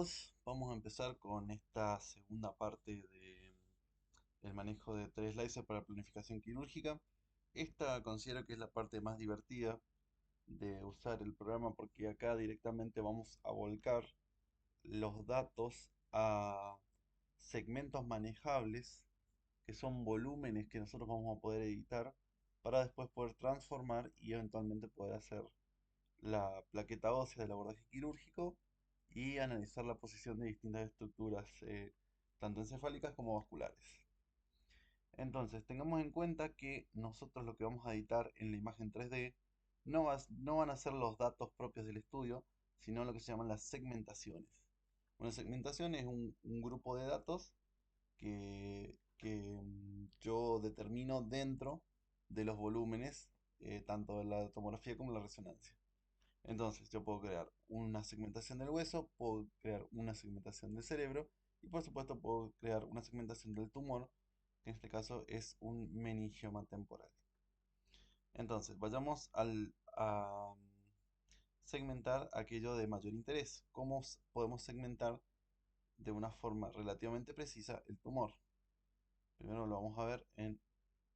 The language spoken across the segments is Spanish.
todos, vamos a empezar con esta segunda parte del manejo de 3 láser para planificación quirúrgica. Esta considero que es la parte más divertida de usar el programa porque acá directamente vamos a volcar los datos a segmentos manejables, que son volúmenes que nosotros vamos a poder editar para después poder transformar y eventualmente poder hacer la plaqueta ósea del abordaje quirúrgico y analizar la posición de distintas estructuras, tanto encefálicas como vasculares. Entonces, tengamos en cuenta que nosotros lo que vamos a editar en la imagen 3D no van a ser los datos propios del estudio, sino lo que se llaman las segmentaciones. Una segmentación es un grupo de datos que yo determino dentro de los volúmenes, tanto de la tomografía como la resonancia. Entonces, yo puedo crear una segmentación del hueso, puedo crear una segmentación del cerebro y por supuesto puedo crear una segmentación del tumor, que en este caso es un meningioma temporal. Entonces, vayamos a segmentar aquello de mayor interés. ¿Cómo podemos segmentar de una forma relativamente precisa el tumor? Primero lo vamos a ver en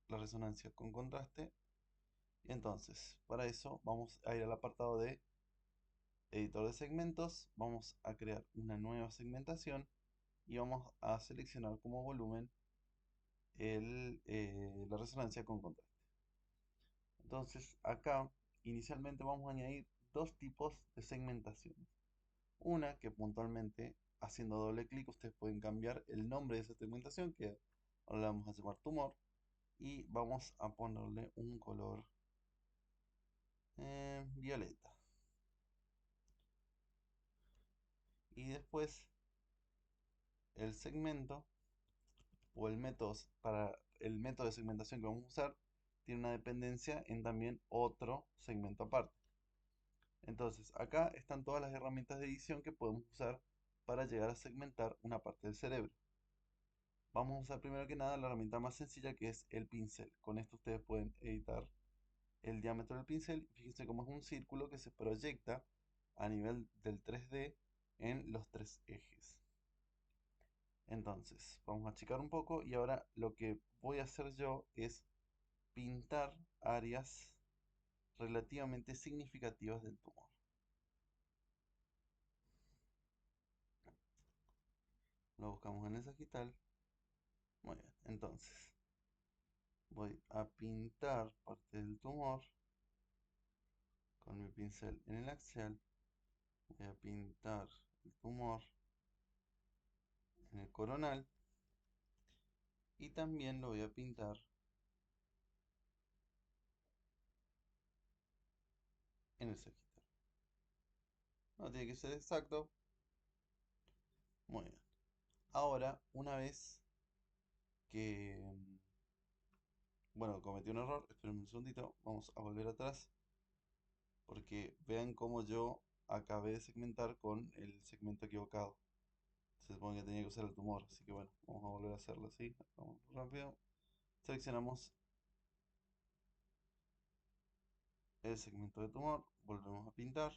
la resonancia con contraste. Y entonces, para eso vamos a ir al apartado de editor de segmentos, vamos a crear una nueva segmentación y vamos a seleccionar como volumen la resonancia con contraste. Entonces acá inicialmente vamos a añadir dos tipos de segmentaciones. Una que puntualmente haciendo doble clic ustedes pueden cambiar el nombre de esa segmentación, que ahora la vamos a llamar tumor, y vamos a ponerle un color violeta. Y después el segmento o el método de segmentación que vamos a usar tiene una dependencia en también otro segmento aparte. Entonces, acá están todas las herramientas de edición que podemos usar para llegar a segmentar una parte del cerebro. Vamos a usar primero que nada la herramienta más sencilla, que es el pincel. Con esto ustedes pueden editar el diámetro del pincel. Fíjense cómo es un círculo que se proyecta a nivel del 3D en los tres ejes. Entonces, vamos a achicar un poco y ahora lo que voy a hacer yo es pintar áreas relativamente significativas del tumor. Lo buscamos en el sagital. Muy bien, entonces voy a pintar parte del tumor con mi pincel en el axial. Voy a pintar el tumor en el coronal y también lo voy a pintar en el sagital. No tiene que ser exacto. Muy bien. Ahora, una vez que, bueno, cometí un error, esperen un segundito, vamos a volver atrás porque vean cómo yo acabé de segmentar con el segmento equivocado. Se supone que tenía que usar el tumor, así que bueno, vamos a volver a hacerlo así. Vamos rápido. Seleccionamos el segmento de tumor, volvemos a pintar.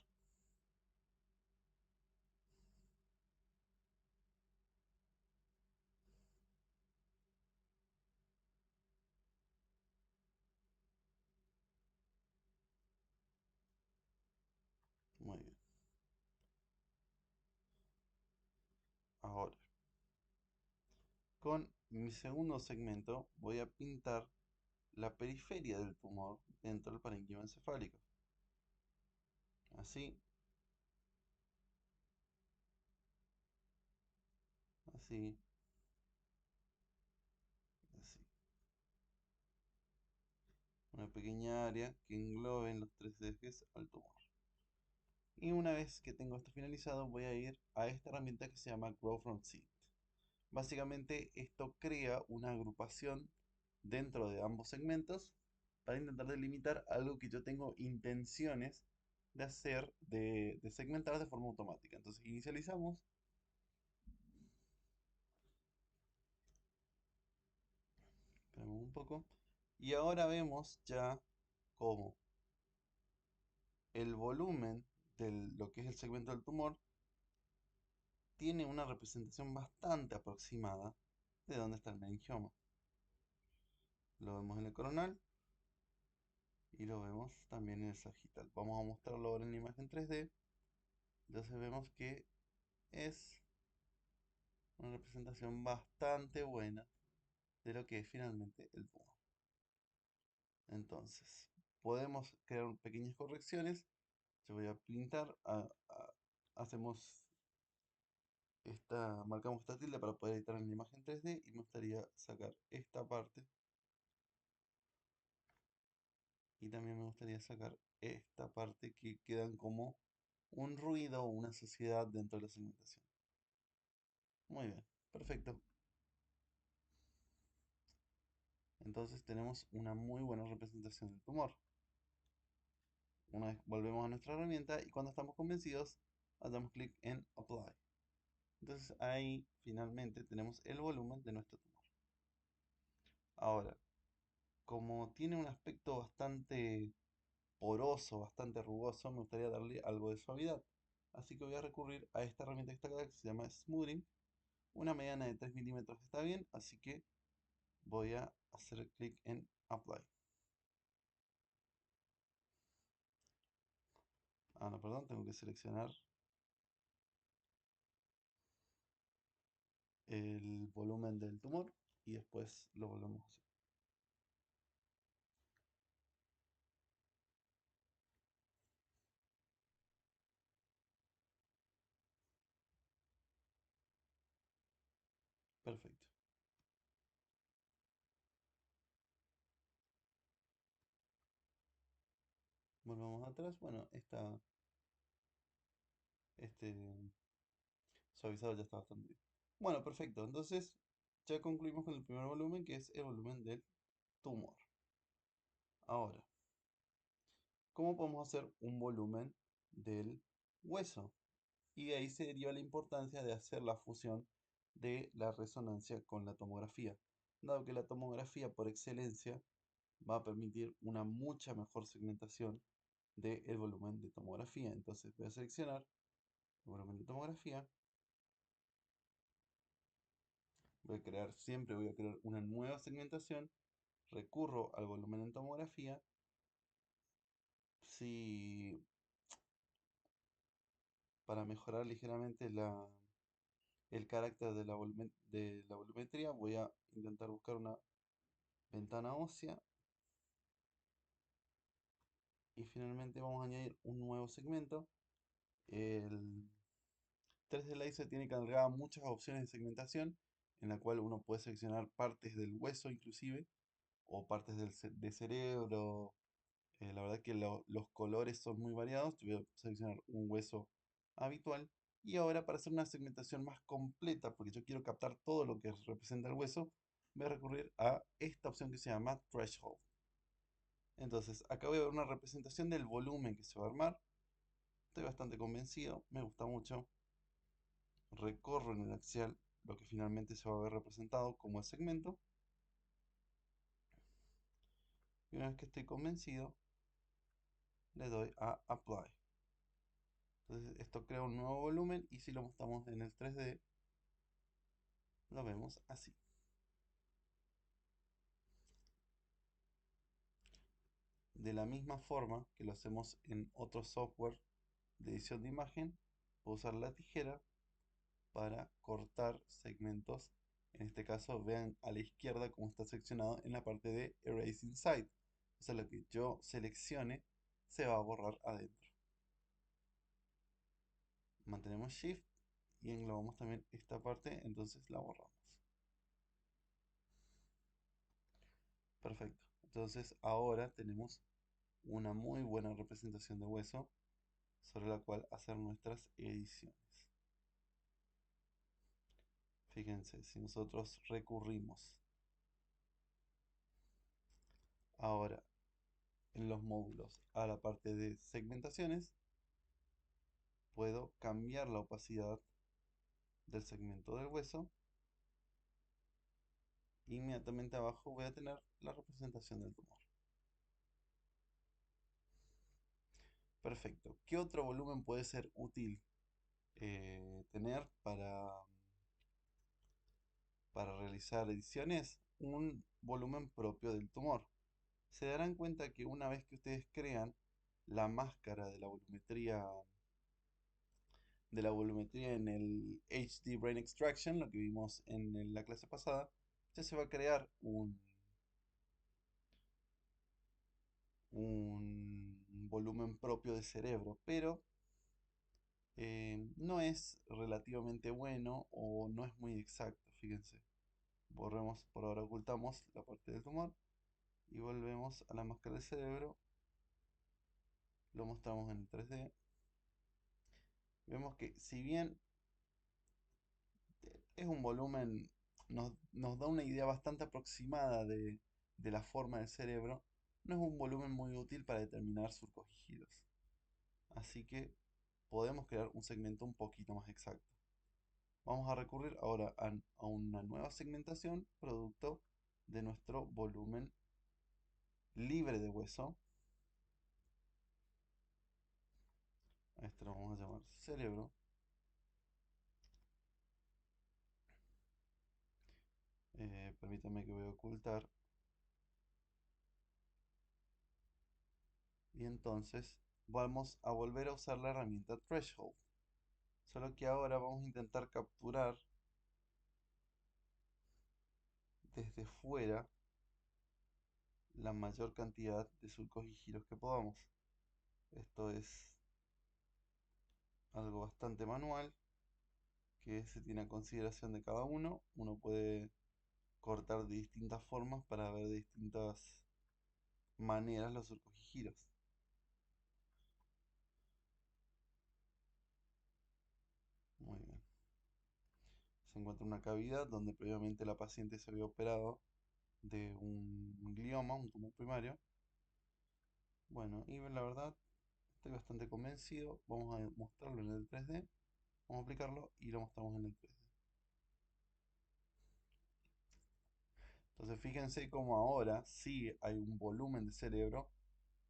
Muy bien. Ahora, con mi segundo segmento voy a pintar la periferia del tumor dentro del parénquima encefálico. Así, así, así. Una pequeña área que englobe en los tres ejes al tumor. Y una vez que tengo esto finalizado, voy a ir a esta herramienta que se llama Grow from Seed. Básicamente, esto crea una agrupación dentro de ambos segmentos para intentar delimitar algo que yo tengo intenciones de hacer, de segmentar de forma automática. Entonces, inicializamos, esperamos un poco, y ahora vemos ya cómo el volumen de lo que es el segmento del tumor tiene una representación bastante aproximada de dónde está el meningioma. Lo vemos en el coronal y lo vemos también en el sagital. Vamos a mostrarlo ahora en la imagen 3D. Entonces vemos que es una representación bastante buena de lo que es finalmente el tumor. Entonces, podemos crear pequeñas correcciones. Yo voy a pintar, hacemos marcamos esta tilde para poder editar en la imagen 3D y me gustaría sacar esta parte y también me gustaría sacar esta parte que quedan como un ruido o una suciedad dentro de la segmentación. Muy bien, perfecto. Entonces tenemos una muy buena representación del tumor. Una vez volvemos a nuestra herramienta y cuando estamos convencidos, hacemos clic en Apply. Entonces ahí finalmente tenemos el volumen de nuestro tumor. Ahora, como tiene un aspecto bastante poroso, bastante rugoso, me gustaría darle algo de suavidad. Así que voy a recurrir a esta herramienta que está acá que se llama Smoothing. Una mediana de 3 milímetros está bien, así que voy a hacer clic en Apply. Ah, no, perdón, tengo que seleccionar el volumen del tumor y después lo volvemos a hacer. Perfecto. Volvamos atrás. Bueno, este suavizado ya está bastante bien. Bueno, perfecto. Entonces ya concluimos con el primer volumen, que es el volumen del tumor. Ahora, ¿cómo podemos hacer un volumen del hueso? Y de ahí se deriva la importancia de hacer la fusión de la resonancia con la tomografía, dado que la tomografía por excelencia va a permitir una mucha mejor segmentación del volumen de tomografía. Entonces voy a seleccionar el volumen de tomografía, siempre voy a crear una nueva segmentación, recurro al volumen en tomografía, si para mejorar ligeramente el carácter de de la volumetría, voy a intentar buscar una ventana ósea y finalmente vamos a añadir un nuevo segmento. El 3D Laser tiene cargada muchas opciones de segmentación en la cual uno puede seleccionar partes del hueso inclusive o partes de cerebro. La verdad que los colores son muy variados. Voy a seleccionar un hueso habitual. Y ahora para hacer una segmentación más completa, porque yo quiero captar todo lo que representa el hueso, voy a recurrir a esta opción que se llama Threshold. Entonces, acá voy a ver una representación del volumen que se va a armar. Estoy bastante convencido, me gusta mucho. Recorro en el axial lo que finalmente se va a ver representado como el segmento. Y una vez que estoy convencido, le doy a Apply. Entonces esto crea un nuevo volumen y si lo mostramos en el 3D, lo vemos así. De la misma forma que lo hacemos en otro software de edición de imagen, puedo usar la tijera para cortar segmentos. En este caso, vean a la izquierda cómo está seccionado en la parte de Erase Inside. O sea, lo que yo seleccione se va a borrar adentro. Mantenemos Shift y englobamos también esta parte, entonces la borramos. Perfecto. Entonces ahora tenemos una muy buena representación de hueso sobre la cual hacer nuestras ediciones. Fíjense, si nosotros recurrimos ahora en los módulos a la parte de segmentaciones, puedo cambiar la opacidad del segmento del hueso. Inmediatamente abajo voy a tener la representación del tumor. Perfecto. ¿Qué otro volumen puede ser útil tener tener para realizar ediciones un volumen propio del tumor. Se darán cuenta que una vez que ustedes crean la máscara de la volumetría en el HD Brain Extraction, lo que vimos en la clase pasada, ya se va a crear un volumen propio de cerebro, pero no es relativamente bueno o no es muy exacto, fíjense. Borremos, por ahora ocultamos la parte del tumor y volvemos a la máscara del cerebro, lo mostramos en el 3D. Vemos que si bien es un volumen, nos da una idea bastante aproximada de la forma del cerebro, no es un volumen muy útil para determinar surcos y giros. Así que podemos crear un segmento un poquito más exacto. Vamos a recurrir ahora a una nueva segmentación producto de nuestro volumen libre de hueso. A esto lo vamos a llamar cerebro. Permítanme que voy a ocultar. Y entonces vamos a volver a usar la herramienta Threshold. Solo que ahora vamos a intentar capturar desde fuera la mayor cantidad de surcos y giros que podamos. Esto es algo bastante manual que se tiene a consideración de cada uno. Uno puede cortar de distintas formas para ver de distintas maneras los surcos y giros. Muy bien. Se encuentra una cavidad donde previamente la paciente se había operado de un glioma, un tumor primario. Bueno, y la verdad estoy bastante convencido. Vamos a mostrarlo en el 3D. Vamos a aplicarlo y lo mostramos en el 3D. Entonces fíjense cómo ahora sí hay un volumen de cerebro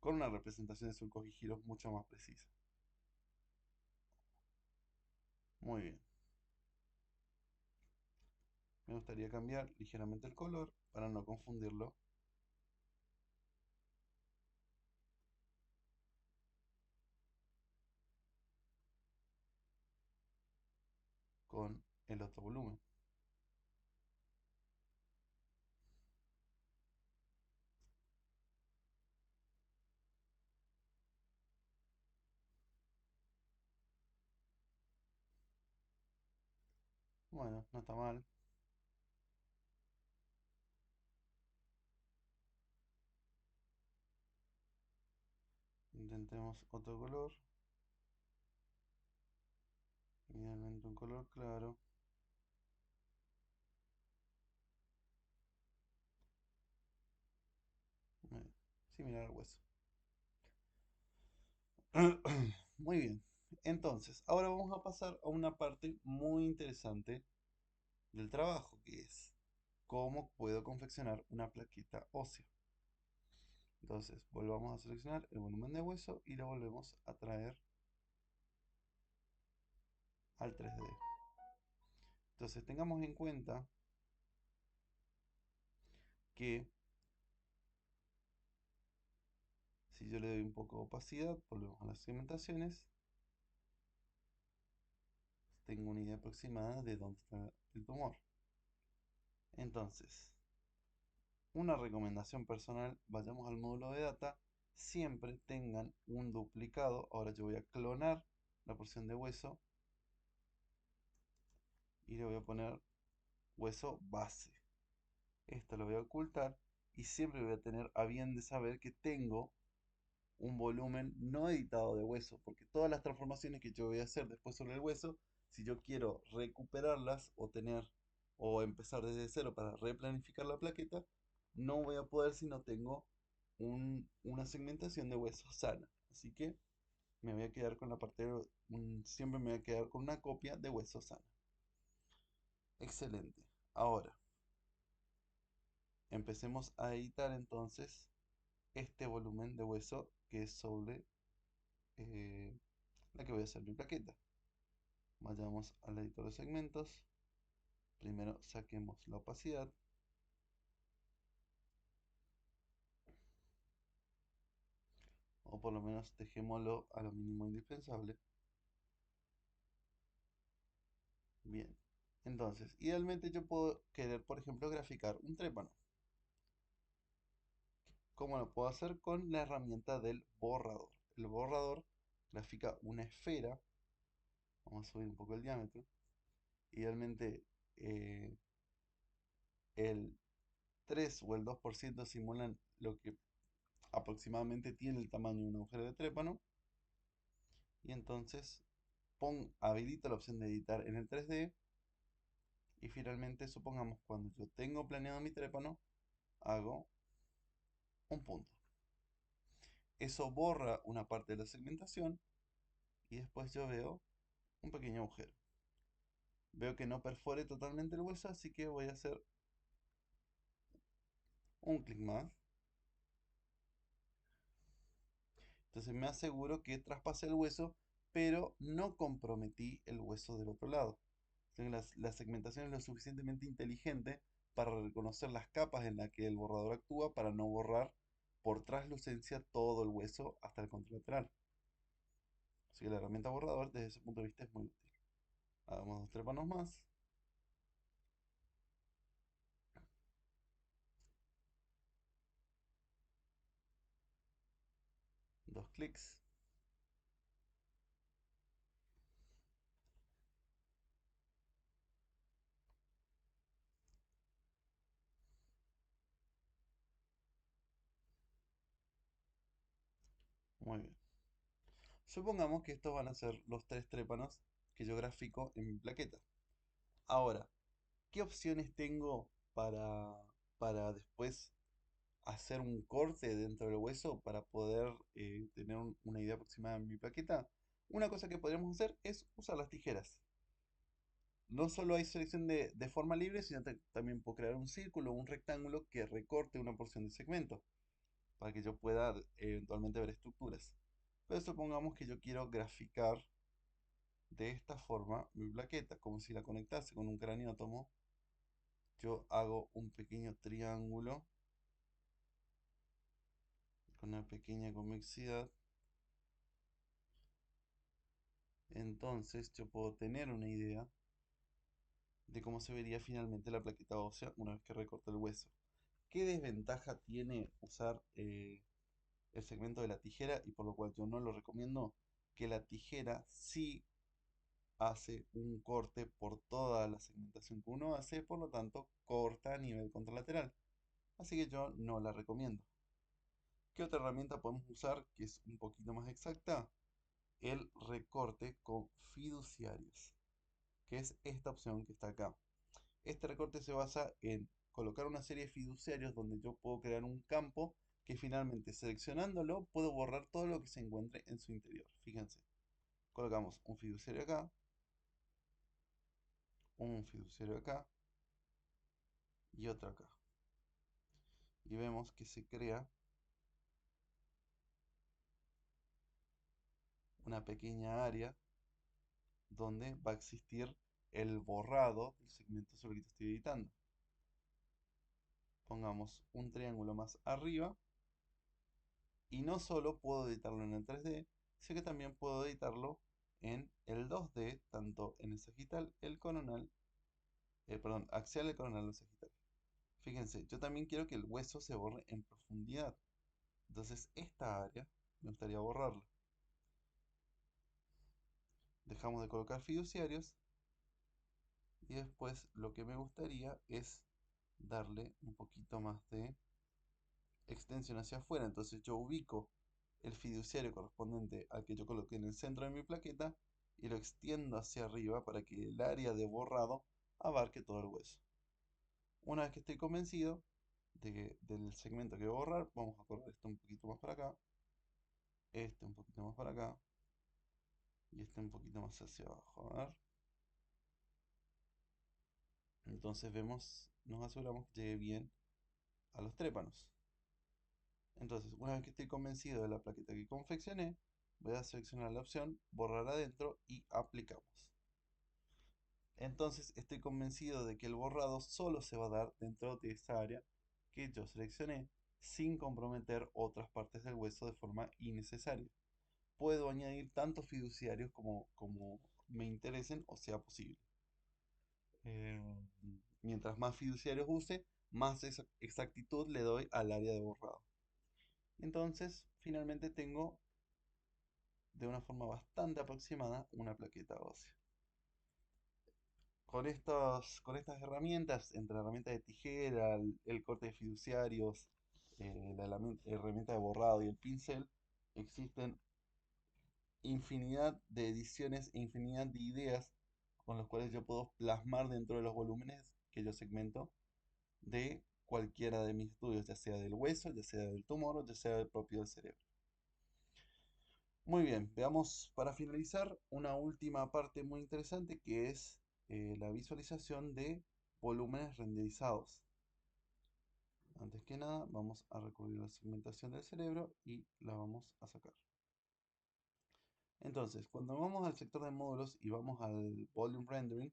con una representación de surcos y giros mucho más precisa. Muy bien. Me gustaría cambiar ligeramente el color para no confundirlo con el otro volumen. Bueno, no está mal. Intentemos otro color. Idealmente un color claro. Similar al hueso. Muy bien. Entonces, ahora vamos a pasar a una parte muy interesante del trabajo, que es cómo puedo confeccionar una plaqueta ósea. Entonces, volvamos a seleccionar el volumen de hueso y lo volvemos a traer al 3D. Entonces, tengamos en cuenta que si yo le doy un poco de opacidad, volvemos a las segmentaciones, tengo una idea aproximada de dónde está el tumor. Entonces, una recomendación personal, vayamos al módulo de data, siempre tengan un duplicado. Ahora yo voy a clonar la porción de hueso y le voy a poner hueso base. Esto lo voy a ocultar y siempre voy a tener a bien de saber que tengo un volumen no editado de hueso, porque todas las transformaciones que yo voy a hacer después sobre el hueso, si yo quiero recuperarlas o tener o empezar desde cero para replanificar la plaqueta, no voy a poder si no tengo una segmentación de hueso sana. Así que me voy a quedar con la parte siempre me voy a quedar con una copia de hueso sana. Excelente. Ahora, empecemos a editar entonces este volumen de hueso que es sobre la que voy a hacer mi plaqueta. Vayamos al editor de segmentos. Primero saquemos la opacidad. O por lo menos dejémoslo a lo mínimo indispensable. Bien. Entonces, idealmente yo puedo querer, por ejemplo, graficar un trépano. ¿Cómo lo puedo hacer? Con la herramienta del borrador. El borrador grafica una esfera. Vamos a subir un poco el diámetro. Idealmente eh, el 3 o el 2% simulan lo que aproximadamente tiene el tamaño de un agujero de trépano. Y entonces habilito la opción de editar en el 3D. Y finalmente, supongamos cuando yo tengo planeado mi trépano, hago un punto. Eso borra una parte de la segmentación y después yo veo un pequeño agujero. Veo que no perfore totalmente el hueso, así que voy a hacer un clic más. Entonces me aseguro que traspasé el hueso, pero no comprometí el hueso del otro lado. La segmentación es lo suficientemente inteligente para reconocer las capas en las que el borrador actúa para no borrar por traslucencia todo el hueso hasta el contralateral. Así que la herramienta borrador desde ese punto de vista es muy útil. Hagamos dos trépanos más. Dos clics. Muy bien. Supongamos que estos van a ser los tres trépanos que yo grafico en mi plaqueta. Ahora, ¿qué opciones tengo para después hacer un corte dentro del hueso para poder tener una idea aproximada de mi plaqueta? Una cosa que podríamos hacer es usar las tijeras. No solo hay selección de forma libre, sino también puedo crear un círculo o un rectángulo que recorte una porción de segmento para que yo pueda eventualmente ver estructuras. Pero supongamos que yo quiero graficar de esta forma mi plaqueta, como si la conectase con un craniótomo. Yo hago un pequeño triángulo con una pequeña convexidad. Entonces yo puedo tener una idea de cómo se vería finalmente la plaqueta ósea una vez que recorte el hueso. ¿Qué desventaja tiene usar el segmento de la tijera y por lo cual yo no lo recomiendo? Que la tijera sí hace un corte por toda la segmentación que uno hace, por lo tanto corta a nivel contralateral. Así que yo no la recomiendo. ¿Qué otra herramienta podemos usar que es un poquito más exacta? El recorte con fiduciarios, que es esta opción que está acá. Este recorte se basa en colocar una serie de fiduciarios donde yo puedo crear un campo que finalmente seleccionándolo puedo borrar todo lo que se encuentre en su interior. Fíjense, colocamos un fiduciario acá, un fiduciario acá y otro acá. Y vemos que se crea una pequeña área donde va a existir el borrado del segmento sobre el que estoy editando. Pongamos un triángulo más arriba y no solo puedo editarlo en el 3D, sino que también puedo editarlo en el 2D, tanto en el sagital, el coronal, perdón, axial, el coronal, el sagital. Fíjense, yo también quiero que el hueso se borre en profundidad. Entonces esta área me gustaría borrarla. Dejamos de colocar fiduciarios y después lo que me gustaría es darle un poquito más de extensión hacia afuera. Entonces yo ubico el fiduciario correspondiente al que yo coloqué en el centro de mi plaqueta y lo extiendo hacia arriba para que el área de borrado abarque todo el hueso. Una vez que estoy convencido del segmento que voy a borrar, vamos a correr esto un poquito más para acá, este un poquito más para acá y este un poquito más hacia abajo. A ver. Entonces vemos, nos aseguramos que llegue bien a los trépanos. Entonces, una vez que estoy convencido de la plaqueta que confeccioné, voy a seleccionar la opción borrar adentro y aplicamos. Entonces estoy convencido de que el borrado solo se va a dar dentro de esa área que yo seleccioné, sin comprometer otras partes del hueso de forma innecesaria. Puedo añadir tantos fiduciarios como me interesen o sea posible. Eh, Mientras más fiduciarios use, más exactitud le doy al área de borrado. Entonces, finalmente tengo, de una forma bastante aproximada, una plaqueta ósea. Con estas herramientas, entre la herramienta de tijera, el corte de fiduciarios, la herramienta de borrado y el pincel, existen infinidad de ediciones e infinidad de ideas con las cuales yo puedo plasmar dentro de los volúmenes que yo segmento de cualquiera de mis estudios, ya sea del hueso, ya sea del tumor o ya sea del propio del cerebro. Muy bien, veamos para finalizar una última parte muy interesante que es la visualización de volúmenes renderizados. Antes que nada, vamos a recurrir a la segmentación del cerebro y la vamos a sacar. Entonces, cuando vamos al sector de módulos y vamos al volume rendering,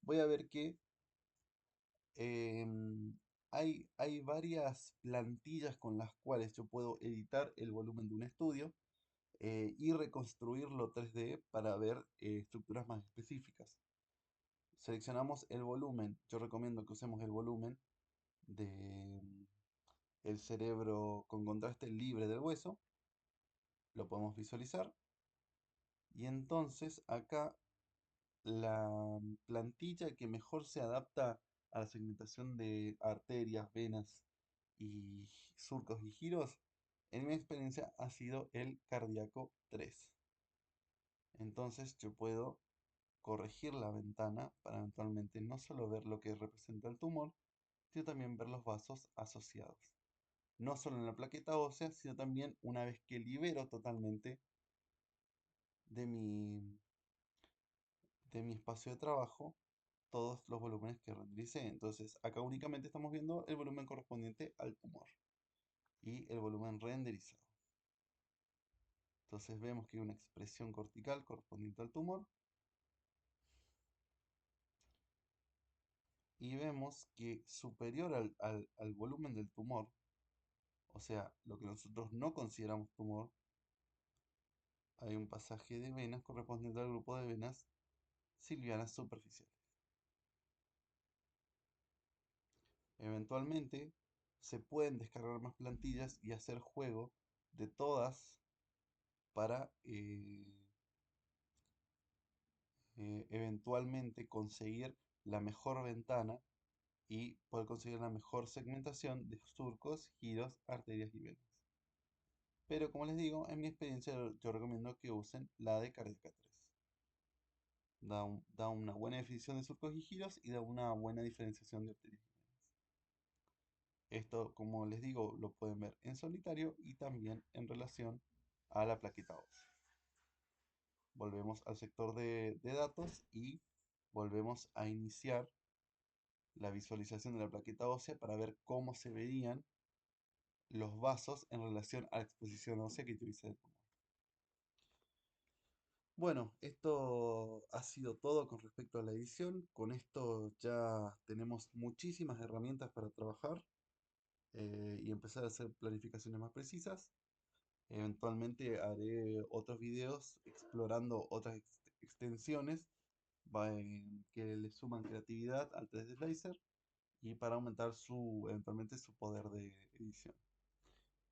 voy a ver que hay varias plantillas con las cuales yo puedo editar el volumen de un estudio y reconstruirlo 3D para ver estructuras más específicas. Seleccionamos el volumen. Yo recomiendo que usemos el volumen de el cerebro con contraste libre del hueso. Lo podemos visualizar. Y entonces acá la plantilla que mejor se adapta a la segmentación de arterias, venas y surcos y giros, en mi experiencia ha sido el cardíaco 3. Entonces yo puedo corregir la ventana para eventualmente no solo ver lo que representa el tumor, sino también ver los vasos asociados. No solo en la plaqueta ósea, sino también una vez que libero totalmente de mi espacio de trabajo todos los volúmenes que rendericé. Entonces, acá únicamente estamos viendo el volumen correspondiente al tumor y el volumen renderizado. Entonces vemos que hay una expresión cortical correspondiente al tumor y vemos que superior al volumen del tumor, o sea, lo que nosotros no consideramos tumor, hay un pasaje de venas correspondiente al grupo de venas sylvianas superficiales. Eventualmente se pueden descargar más plantillas y hacer juego de todas para eventualmente conseguir la mejor ventana y poder conseguir la mejor segmentación de surcos, giros, arterias y venas. Pero como les digo, en mi experiencia yo recomiendo que usen la de Cardíaca 3. Da una buena definición de surcos y giros y da una buena diferenciación de arterias y venas. Esto, como les digo, lo pueden ver en solitario y también en relación a la plaqueta ósea. Volvemos al sector de datos y volvemos a iniciar la visualización de la plaqueta ósea para ver cómo se verían los vasos en relación a la exposición ósea que yo hice del tumor. Bueno, esto ha sido todo con respecto a la edición. Con esto ya tenemos muchísimas herramientas para trabajar y empezar a hacer planificaciones más precisas. Eventualmente haré otros videos explorando otras extensiones que le suman creatividad al 3D Slicer y para aumentar eventualmente su poder de edición.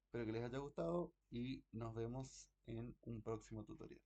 Espero que les haya gustado y nos vemos en un próximo tutorial.